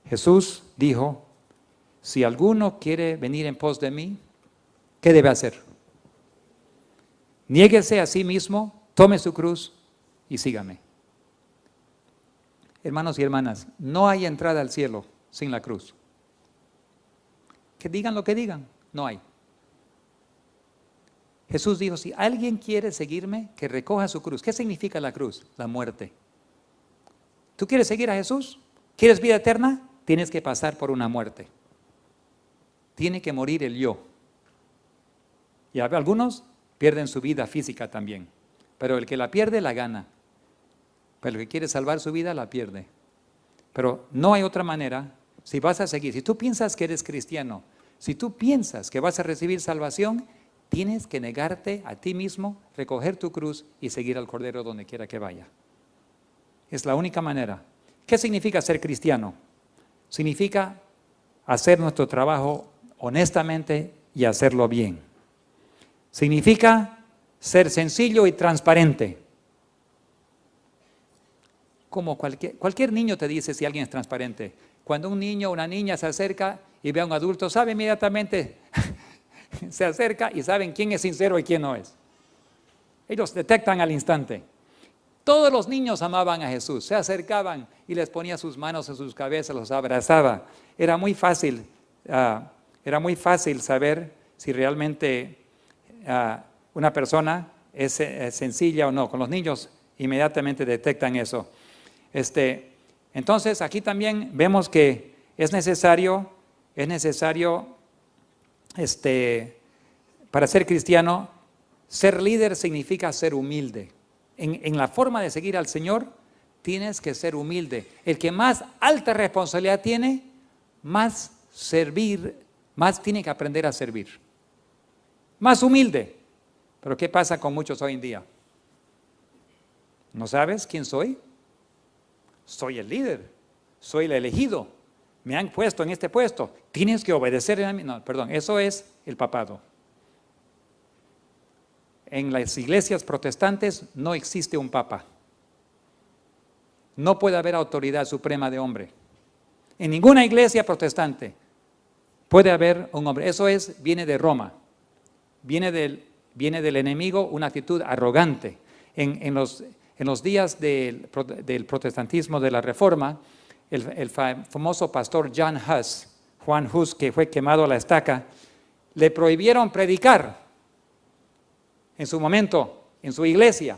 Jesús dijo, si alguno quiere venir en pos de mí, ¿qué debe hacer? Niéguese a sí mismo, tome su cruz y sígame. Hermanos y hermanas, no hay entrada al cielo sin la cruz. Que digan lo que digan, no hay. Jesús dijo, si alguien quiere seguirme, que recoja su cruz. ¿Qué significa la cruz? La muerte. ¿Tú quieres seguir a Jesús? ¿Quieres vida eterna? Tienes que pasar por una muerte. Tiene que morir el yo. Y algunos pierden su vida física también. Pero el que la pierde, la gana. Pero el que quiere salvar su vida, la pierde. Pero no hay otra manera. Si vas a seguir, si tú piensas que eres cristiano, si tú piensas que vas a recibir salvación, tienes que negarte a ti mismo, recoger tu cruz y seguir al Cordero donde quiera que vaya. Es la única manera. ¿Qué significa ser cristiano? Significa hacer nuestro trabajo honestamente y hacerlo bien. Significa ser sencillo y transparente. Como cualquier niño te dice si alguien es transparente. Cuando un niño o una niña se acerca y ve a un adulto, sabe inmediatamente, se acerca y saben quién es sincero y quién no es. Ellos detectan al instante. Todos los niños amaban a Jesús, se acercaban y les ponía sus manos en sus cabezas, los abrazaba. Era muy fácil saber si realmente una persona es sencilla o no. Con los niños inmediatamente detectan eso. Entonces aquí también vemos que es necesario para ser cristiano, ser líder significa ser humilde. En la forma de seguir al Señor, tienes que ser humilde. El que más alta responsabilidad tiene, más tiene que aprender a servir. Más humilde. Pero ¿qué pasa con muchos hoy en día? ¿No sabes quién soy? Soy el líder, soy el elegido. Me han puesto en este puesto. Tienes que obedecer a mí. No, perdón, eso es el papado. En las iglesias protestantes no existe un papa. No puede haber autoridad suprema de hombre. En ninguna iglesia protestante puede haber un hombre. Eso viene de Roma. Viene del enemigo, una actitud arrogante. En los días del protestantismo, de la Reforma, el famoso pastor Juan Hus, que fue quemado a la estaca, le prohibieron predicar en su momento, en su iglesia,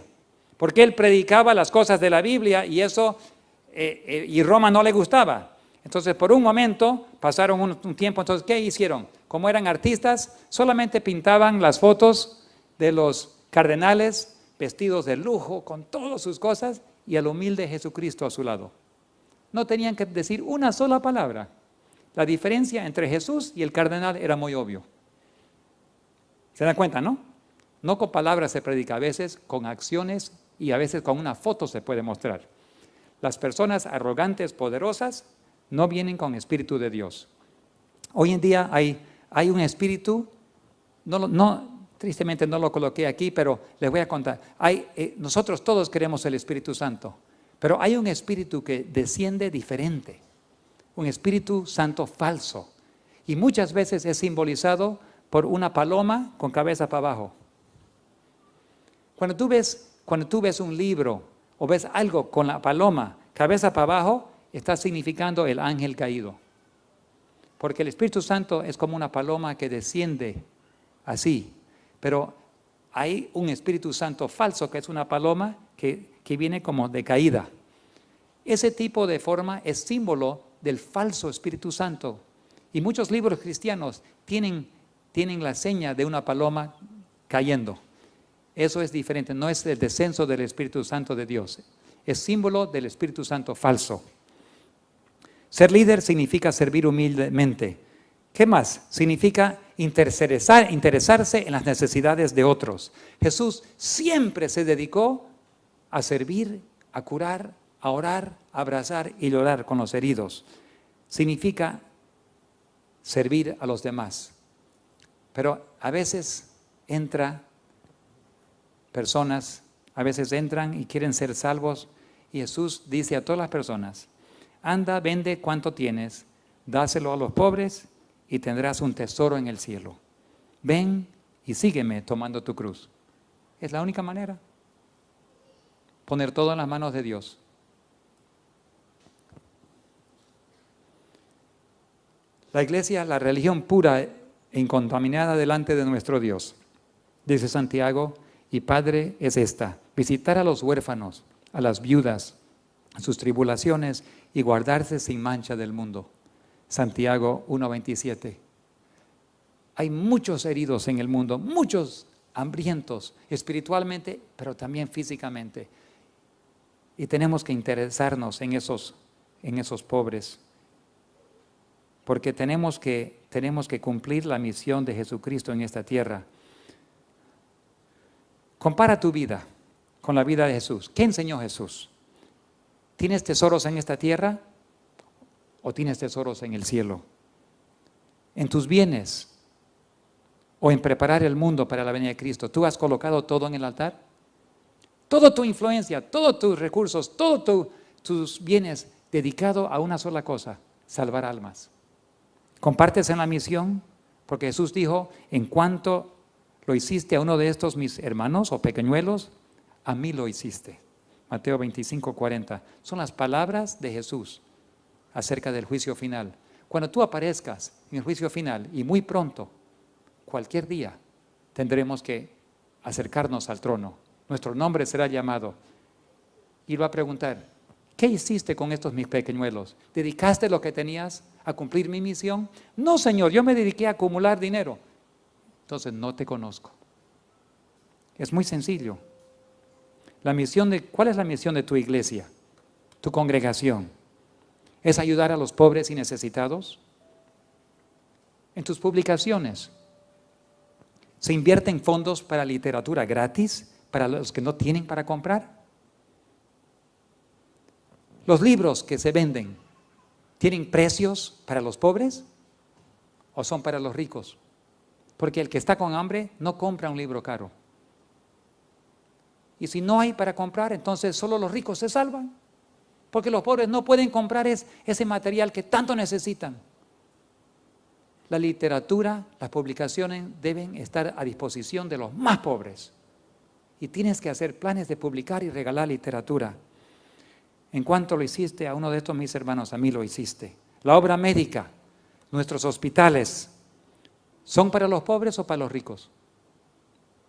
porque él predicaba las cosas de la Biblia y eso, y Roma no le gustaba. Entonces, por un momento, pasaron un tiempo, entonces, ¿qué hicieron? Como eran artistas, solamente pintaban las fotos de los cardenales vestidos de lujo, con todas sus cosas, y al humilde Jesucristo a su lado. No tenían que decir una sola palabra. La diferencia entre Jesús y el cardenal era muy obvio. ¿Se dan cuenta, no? No con palabras se predica, a veces con acciones y a veces con una foto se puede mostrar. Las personas arrogantes, poderosas, no vienen con espíritu de Dios. Hoy en día hay un espíritu, tristemente no lo coloqué aquí, pero les voy a contar. Nosotros todos queremos el Espíritu Santo, pero hay un espíritu que desciende diferente, un Espíritu Santo falso. Y muchas veces es simbolizado por una paloma con cabeza para abajo. Cuando tú ves un libro o ves algo con la paloma, cabeza para abajo, está significando el ángel caído. Porque el Espíritu Santo es como una paloma que desciende así. Pero hay un Espíritu Santo falso que es una paloma que viene como de caída. Ese tipo de forma es símbolo del falso Espíritu Santo. Y muchos libros cristianos tienen la seña de una paloma cayendo. Eso es diferente, no es el descenso del Espíritu Santo de Dios, es símbolo del Espíritu Santo falso. Ser líder significa servir humildemente. ¿Qué más? Significa interesarse en las necesidades de otros. Jesús siempre se dedicó a servir, a curar, a orar, a abrazar y llorar con los heridos. Significa servir a los demás. Pero a veces personas entran y quieren ser salvos y Jesús dice a todas las personas, anda, vende cuanto tienes, dáselo a los pobres y tendrás un tesoro en el cielo. Ven y sígueme tomando tu cruz. Es la única manera. Poner todo en las manos de Dios. La iglesia, la religión pura e incontaminada delante de nuestro Dios. Dice Santiago, y Padre es esta, visitar a los huérfanos, a las viudas, sus tribulaciones y guardarse sin mancha del mundo. Santiago 1:27. Hay muchos heridos en el mundo, muchos hambrientos espiritualmente, pero también físicamente. Y tenemos que interesarnos en esos pobres, porque tenemos que cumplir la misión de Jesucristo en esta tierra. Compara tu vida con la vida de Jesús. ¿Qué enseñó Jesús? ¿Tienes tesoros en esta tierra o tienes tesoros en el cielo? ¿En tus bienes o en preparar el mundo para la venida de Cristo? ¿Tú has colocado todo en el altar? Toda tu influencia, todos tus recursos, todos tus bienes dedicado a una sola cosa, salvar almas. ¿Compartes en la misión? Porque Jesús dijo, en cuanto lo hiciste a uno de estos mis hermanos o pequeñuelos, a mí lo hiciste. Mateo 25:40. Son las palabras de Jesús acerca del juicio final. Cuando tú aparezcas en el juicio final, y muy pronto, cualquier día, tendremos que acercarnos al trono. Nuestro nombre será llamado. Y va a preguntar, ¿qué hiciste con estos mis pequeñuelos? ¿Dedicaste lo que tenías a cumplir mi misión? No, Señor, yo me dediqué a acumular dinero. Entonces no te conozco. Es muy sencillo. ¿Cuál es la misión de tu iglesia, tu congregación? ¿Es ayudar a los pobres y necesitados? En tus publicaciones, ¿se invierten fondos para literatura gratis para los que no tienen para comprar? ¿Los libros que se venden tienen precios para los pobres o son para los ricos? Porque el que está con hambre no compra un libro caro. Y si no hay para comprar, entonces solo los ricos se salvan. Porque los pobres no pueden comprar ese material que tanto necesitan. La literatura, las publicaciones deben estar a disposición de los más pobres. Y tienes que hacer planes de publicar y regalar literatura. En cuanto lo hiciste a uno de estos mis hermanos, a mí lo hiciste. La obra médica, nuestros hospitales, ¿son para los pobres o para los ricos?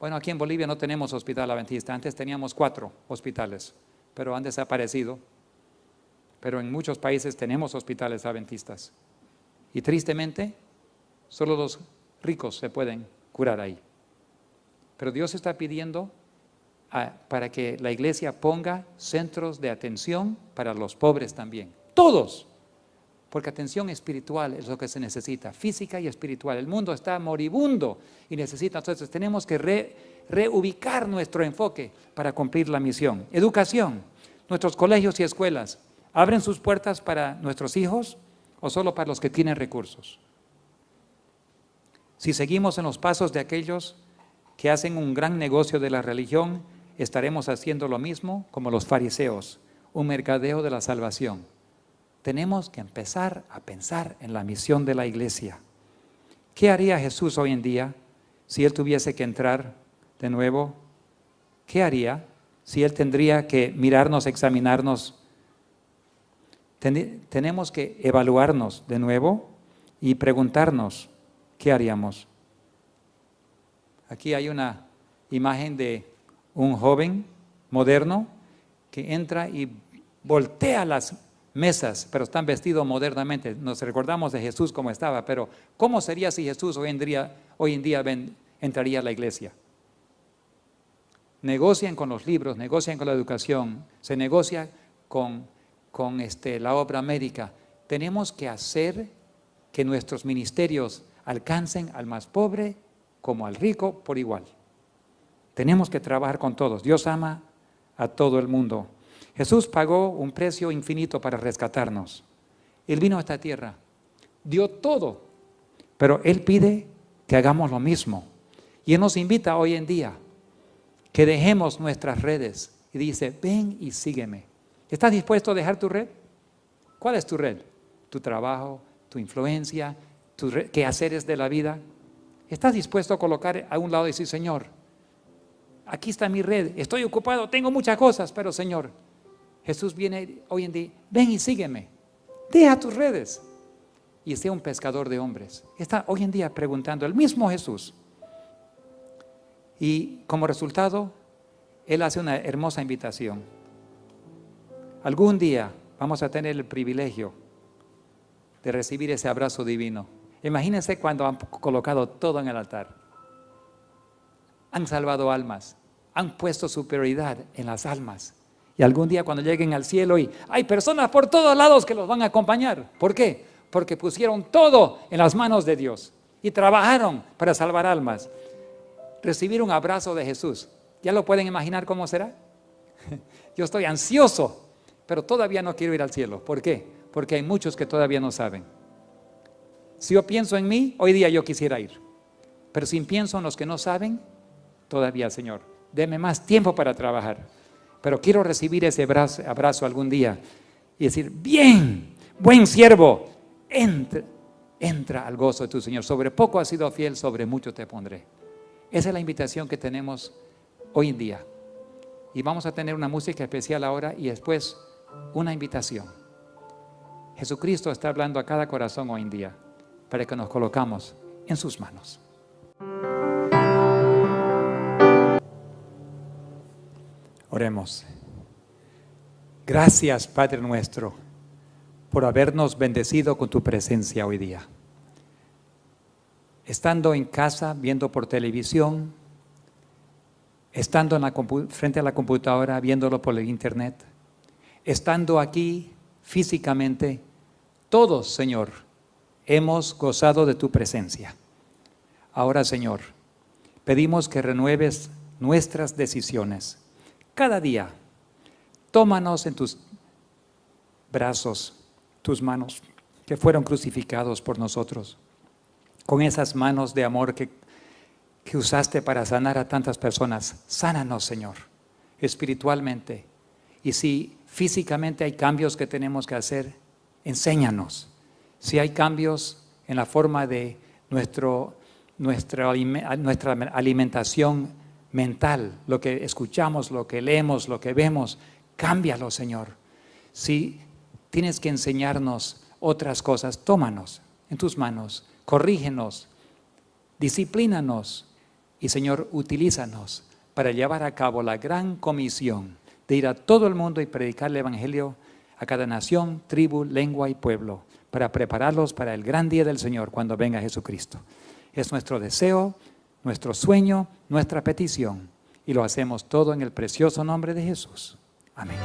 Bueno, aquí en Bolivia no tenemos hospital adventista. Antes teníamos 4 hospitales, pero han desaparecido. Pero en muchos países tenemos hospitales adventistas. Y tristemente, solo los ricos se pueden curar ahí. Pero Dios está pidiendo para que la iglesia ponga centros de atención para los pobres también. Todos. Porque atención espiritual es lo que se necesita, física y espiritual. El mundo está moribundo y necesita, entonces tenemos que reubicar nuestro enfoque para cumplir la misión. Educación. Nuestros colegios y escuelas, ¿abren sus puertas para nuestros hijos o solo para los que tienen recursos? Si seguimos en los pasos de aquellos que hacen un gran negocio de la religión, estaremos haciendo lo mismo como los fariseos, un mercadeo de la salvación. Tenemos que empezar a pensar en la misión de la iglesia. ¿Qué haría Jesús hoy en día si Él tuviese que entrar de nuevo? ¿Qué haría si Él tendría que mirarnos, examinarnos? Tenemos que evaluarnos de nuevo y preguntarnos, ¿qué haríamos? Aquí hay una imagen de un joven moderno que entra y voltea las mesas, pero están vestidos modernamente. Nos recordamos de Jesús como estaba, pero ¿cómo sería si Jesús hoy en día entraría a la iglesia? Negocian con los libros, negocian con la educación, se negocia con la obra médica. Tenemos que hacer que nuestros ministerios alcancen al más pobre como al rico por igual. Tenemos que trabajar con todos. Dios ama a todo el mundo. Jesús pagó un precio infinito para rescatarnos. Él vino a esta tierra, dio todo, pero Él pide que hagamos lo mismo. Y Él nos invita hoy en día que dejemos nuestras redes y dice, ven y sígueme. ¿Estás dispuesto a dejar tu red? ¿Cuál es tu red? ¿Tu trabajo? ¿Tu influencia? ¿Tus quehaceres de la vida? ¿Estás dispuesto a colocar a un lado y decir, Señor, aquí está mi red, estoy ocupado, tengo muchas cosas, pero Señor, Jesús viene hoy en día, ven y sígueme, deja tus redes y sea un pescador de hombres. Está hoy en día preguntando el mismo Jesús. Y como resultado, Él hace una hermosa invitación. Algún día vamos a tener el privilegio de recibir ese abrazo divino. Imagínense cuando han colocado todo en el altar. Han salvado almas, han puesto su prioridad en las almas. Y algún día cuando lleguen al cielo y hay personas por todos lados que los van a acompañar. ¿Por qué? Porque pusieron todo en las manos de Dios y trabajaron para salvar almas. Recibir un abrazo de Jesús, ¿ya lo pueden imaginar cómo será? Yo estoy ansioso, pero todavía no quiero ir al cielo. ¿Por qué? Porque hay muchos que todavía no saben. Si yo pienso en mí, hoy día yo quisiera ir. Pero si pienso en los que no saben, todavía, Señor, deme más tiempo para trabajar. Pero quiero recibir ese abrazo algún día y decir, bien, buen siervo, entra al gozo de tu Señor. Sobre poco has sido fiel, sobre mucho te pondré. Esa es la invitación que tenemos hoy en día. Y vamos a tener una música especial ahora y después una invitación. Jesucristo está hablando a cada corazón hoy en día para que nos colocamos en sus manos. Oremos. Gracias, Padre nuestro, por habernos bendecido con tu presencia hoy día. Estando en casa, viendo por televisión, estando frente a la computadora, viéndolo por el internet, estando aquí físicamente, todos, Señor, hemos gozado de tu presencia. Ahora, Señor, pedimos que renueves nuestras decisiones. Cada día, tómanos en tus brazos, tus manos, que fueron crucificados por nosotros, con esas manos de amor que usaste para sanar a tantas personas. Sánanos, Señor, espiritualmente. Y si físicamente hay cambios que tenemos que hacer, enséñanos. Si hay cambios en la forma de nuestra alimentación mental, lo que escuchamos, lo que leemos, lo que vemos, cámbialo, Señor. Si tienes que enseñarnos otras cosas, tómanos en tus manos, corrígenos, disciplínanos y, Señor, utilízanos para llevar a cabo la gran comisión de ir a todo el mundo y predicar el Evangelio a cada nación, tribu, lengua y pueblo, para prepararlos para el gran día del Señor cuando venga Jesucristo. Es nuestro deseo, nuestro sueño, nuestra petición, y lo hacemos todo en el precioso nombre de Jesús. Amén.